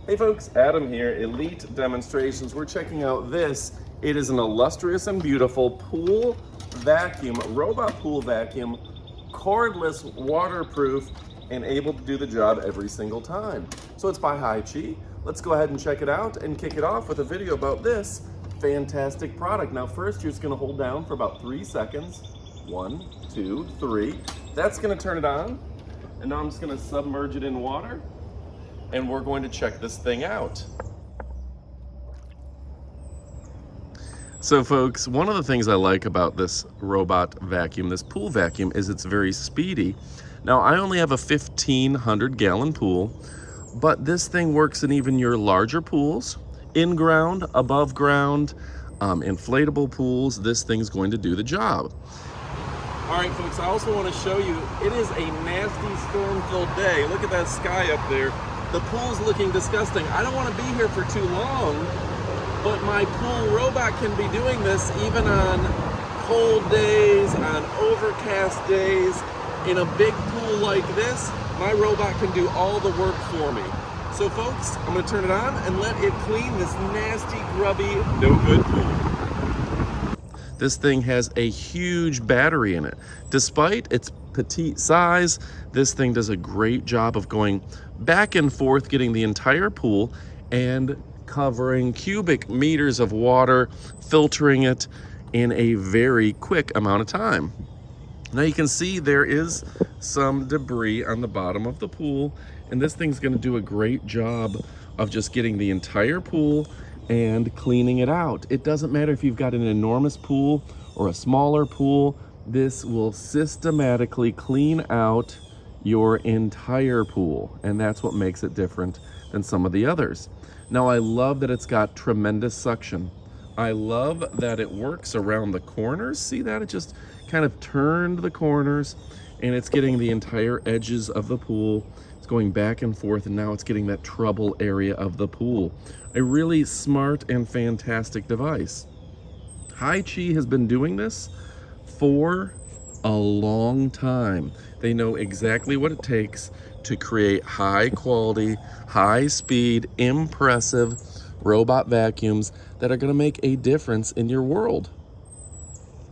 Hey folks, Adam here, Elite Demonstrations. We're checking out this. It is an illustrious and beautiful pool vacuum, robot pool vacuum, cordless, waterproof, and able to do the job every single time. So it's by HICHEE. Let's go ahead and check it out and kick it off with a video about this fantastic product. Now first, you're just gonna hold down for about 3 seconds. 1, 2, 3. That's gonna turn it on. And now I'm just gonna submerge it in water. And we're going to check this thing out. So folks, one of the things I like about this robot vacuum, this pool vacuum, is it's very speedy. Now I only have a 1,500 gallon pool, but this thing works in even your larger pools, in ground, above ground, inflatable pools. This thing's going to do the job. All right folks, I also want to show you, it is a nasty storm-filled day. Look at that sky up there. The pool's looking disgusting. I don't want to be here for too long, but my pool robot can be doing this even on cold days, on overcast days. In a big pool like this, my robot can do all the work for me. So folks, I'm gonna turn it on and let it clean this nasty, grubby, no good pool. This thing has a huge battery in it. Despite its petite size, this thing does a great job of going back and forth, getting the entire pool and covering cubic meters of water, filtering it in a very quick amount of time. Now you can see there is some debris on the bottom of the pool, and this thing's going to do a great job of just getting the entire pool and cleaning it out. It doesn't matter if you've got an enormous pool or a smaller pool, this will systematically clean out your entire pool, and that's what makes it different than some of the others. Now I love that it's got tremendous suction. I love that it works around the corners. See that? It just kind of turned the corners, and it's getting the entire edges of the pool. It's going back and forth, and now it's getting that trouble area of the pool. A really smart and fantastic device. HICHEE has been doing this for a long time. They know exactly what it takes to create high quality, high speed, impressive robot vacuums that are going to make a difference in your world.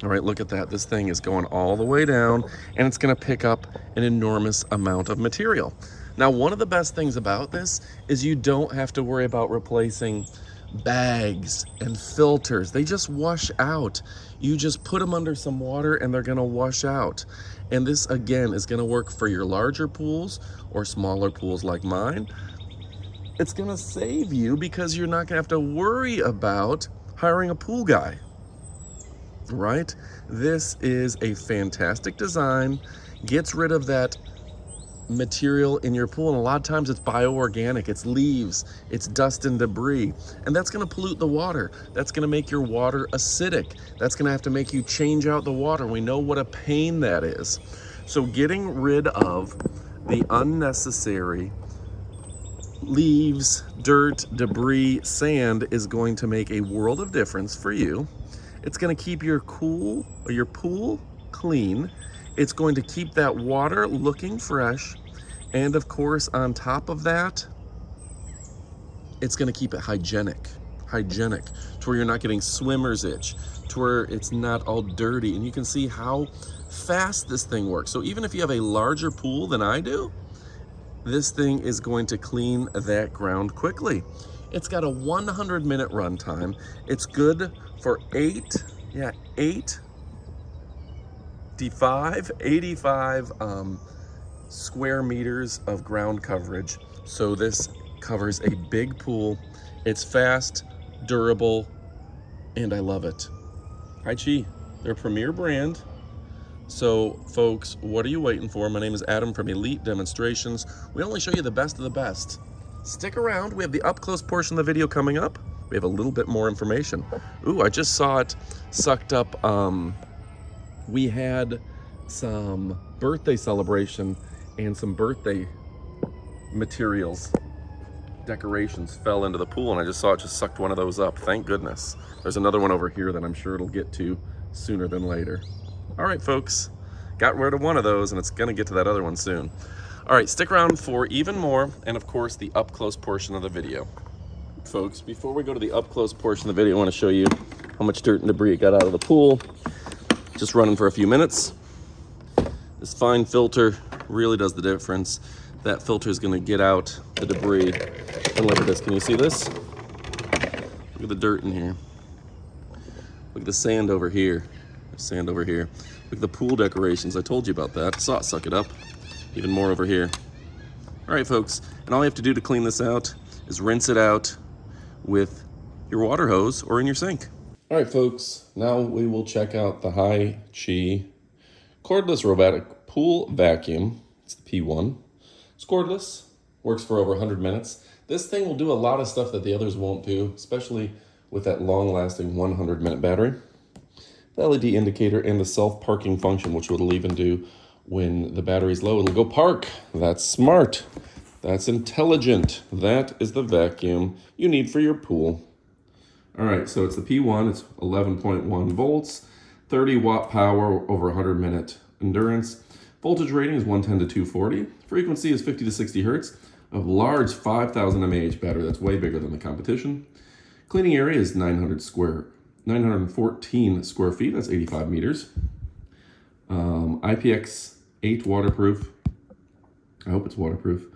All right, look at that. This thing is going all the way down, and it's going to pick up an enormous amount of material. Now, one of the best things about this is you don't have to worry about replacing bags and filters. They just wash out. You just put them under some water and they're going to wash out. And this again is going to work for your larger pools or smaller pools like mine. It's going to save you because you're not going to have to worry about hiring a pool guy, right? This is a fantastic design, gets rid of that material in your pool, and a lot of times it's bioorganic, it's leaves, it's dust and debris, and that's going to pollute the water. That's going to make your water acidic. That's going to have to make you change out the water. We know what a pain that is. So getting rid of the unnecessary leaves, dirt, debris, sand is going to make a world of difference for you. It's going to keep your pool clean. It's going to keep that water looking fresh. And of course, on top of that, it's going to keep it hygienic, to where you're not getting swimmer's itch, to where it's not all dirty. And you can see how fast this thing works. So even if you have a larger pool than I do, this thing is going to clean that ground quickly. It's got a 100-minute runtime. It's good for 85 square meters of ground coverage. So this covers a big pool. It's fast, durable, and I love it. HICHEE, they're a premier brand. So folks, what are you waiting for? My name is Adam from Elite Demonstrations. We only show you the best of the best. Stick around, we have the up close portion of the video coming up. We have a little bit more information. Ooh, I just saw it sucked up. We had some birthday celebration and some birthday materials, decorations fell into the pool, and I just saw it just sucked one of those up. Thank goodness. There's another one over here that I'm sure it'll get to sooner than later. All right, folks, got rid of one of those, and it's gonna get to that other one soon. All right, stick around for even more, and of course, the up-close portion of the video. Folks, before we go to the up-close portion of the video, I want to show you how much dirt and debris got out of the pool. Just running for a few minutes. This fine filter really does the difference. That filter is going to get out the debris. And look at this. Can you see this? Look at the dirt in here. Look at the sand over here. There's sand over here. Look at the pool decorations. I told you about that. Suck it up. Even more over here. All right, folks. And all you have to do to clean this out is rinse it out with your water hose or in your sink. All right, folks. Now we will check out the HICHEE Cordless Robotic Pool Vacuum. It's the P1. It's cordless. Works for over 100 minutes. This thing will do a lot of stuff that the others won't do, especially with that long-lasting 100-minute battery. The LED indicator and the self-parking function, which it'll even do when the battery's low. It'll go park. That's smart. That's intelligent. That is the vacuum you need for your pool. All right, so it's the P1. It's 11.1 volts, 30 watt power, over 100-minute endurance. Voltage rating is 110 to 240. Frequency is 50 to 60 hertz. A large 5,000 mAh battery. That's way bigger than the competition. Cleaning area is 914 square feet. That's 85 meters. IPX8 waterproof. I hope it's waterproof.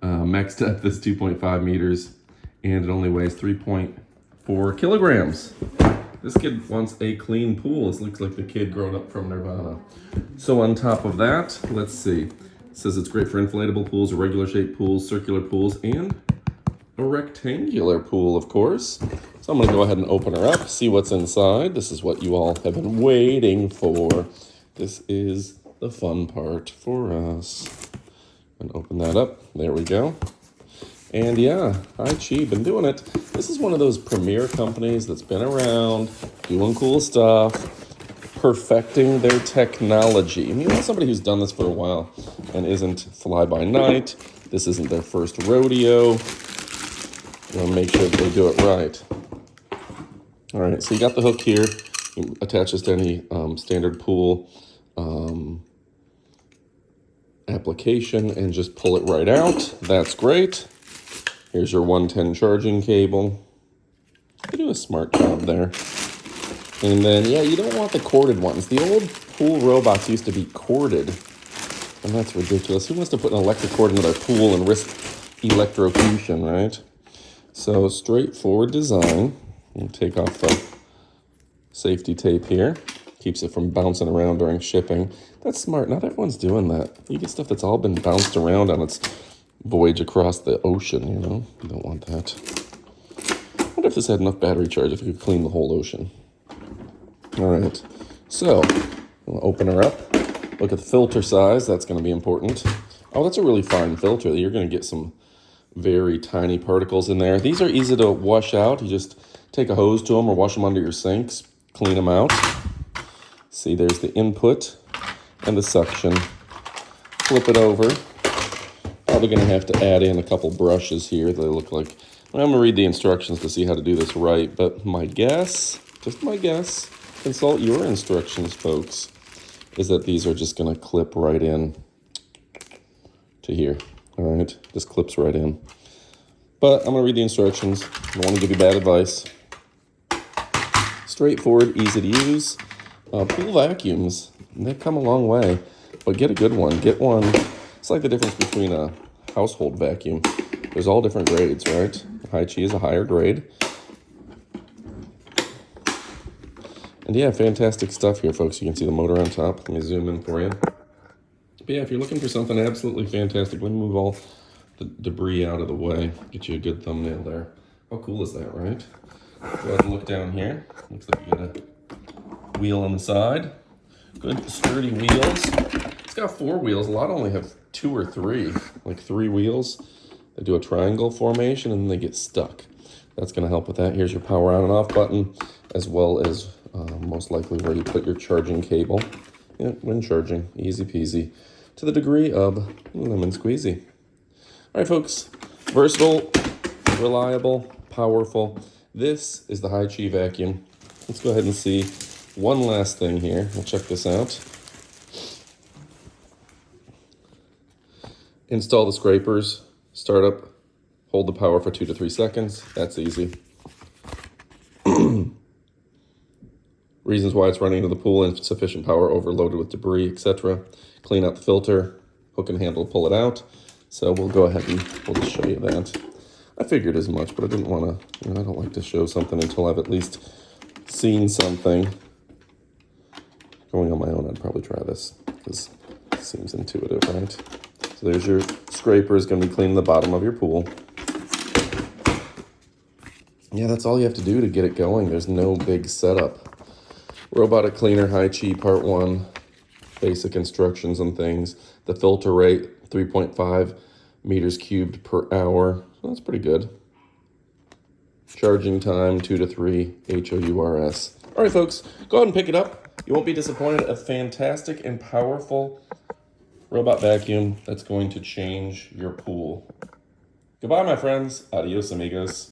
Max depth is 2.5 meters, and it only weighs 3.4 kilograms. This kid wants a clean pool. This looks like the kid growing up from Nirvana. So on top of that, let's see. It says it's great for inflatable pools, irregular shaped pools, circular pools, and a rectangular pool, of course. So I'm gonna go ahead and open her up, see what's inside. This is what you all have been waiting for. This is the fun part for us. And open that up, there we go. And yeah, HICHEE, been doing it. This is one of those premier companies that's been around, doing cool stuff, perfecting their technology. I mean, that's somebody who's done this for a while and isn't fly-by-night. This isn't their first rodeo. You want to make sure that they do it right. All right, so you got the hook here. You attach this to any standard pool application and just pull it right out. That's great. Here's your 110 charging cable. They do a smart job there. And then, yeah, you don't want the corded ones. The old pool robots used to be corded, and that's ridiculous. Who wants to put an electric cord into their pool and risk electrocution, right? So straightforward design. We'll take off the safety tape here. Keeps it from bouncing around during shipping. That's smart. Not everyone's doing that. You get stuff that's all been bounced around on its voyage across the ocean, you know? You don't want that. I wonder if this had enough battery charge, if you could clean the whole ocean. All right, so we'll open her up. Look at the filter size. That's going to be important. Oh, that's a really fine filter. You're going to get some very tiny particles in there. These are easy to wash out. You just take a hose to them or wash them under your sinks, clean them out. See, there's the input and the suction. Flip it over. Probably going to have to add in a couple brushes here. They look like, well, I'm going to read the instructions to see how to do this right, but my guess, just my guess, consult your instructions, folks, is that these are just going to clip right in to here. All right, this clips right in. But I'm going to read the instructions. I don't want to give you bad advice. Straightforward, easy to use. Pool vacuums, they've come a long way, but get a good one. Get one. It's like the difference between a household vacuum. There's all different grades, right? HICHEE is a higher grade. And yeah, fantastic stuff here, folks. You can see the motor on top. Let me zoom in for you. But yeah, if you're looking for something absolutely fantastic, let me move all the debris out of the way. Get you a good thumbnail there. How cool is that, right? Go ahead and look down here. Looks like you got a wheel on the side. Good sturdy wheels. It's got 4 wheels. A lot only have 2 or 3, like 3 wheels. They do a triangle formation and then they get stuck. That's going to help with that. Here's your power on and off button, as well as most likely where you put your charging cable. Yeah, when charging, easy peasy, to the degree of lemon squeezy. All right, folks, versatile, reliable, powerful. This is the HICHEE vacuum. Let's go ahead and see one last thing here. We'll check this out. Install the scrapers, start up, hold the power for 2 to 3 seconds. That's easy. Reasons why it's running into the pool: insufficient power, overloaded with debris, etc. Clean out the filter, hook and handle, pull it out. So we'll go ahead and we'll just show you that. I figured as much, but I didn't want to, I don't like to show something until I've at least seen something. Going on my own, I'd probably try this because it seems intuitive, right? So there's your scraper, is going to be cleaning the bottom of your pool. Yeah, that's all you have to do to get it going. There's no big setup. Robotic cleaner, HICHEE part 1, basic instructions and things. The filter rate, 3.5 meters cubed per hour. So that's pretty good. Charging time, 2 to 3 HOURS. All right, folks, go ahead and pick it up. You won't be disappointed. A fantastic and powerful robot vacuum that's going to change your pool. Goodbye, my friends. Adios, amigos.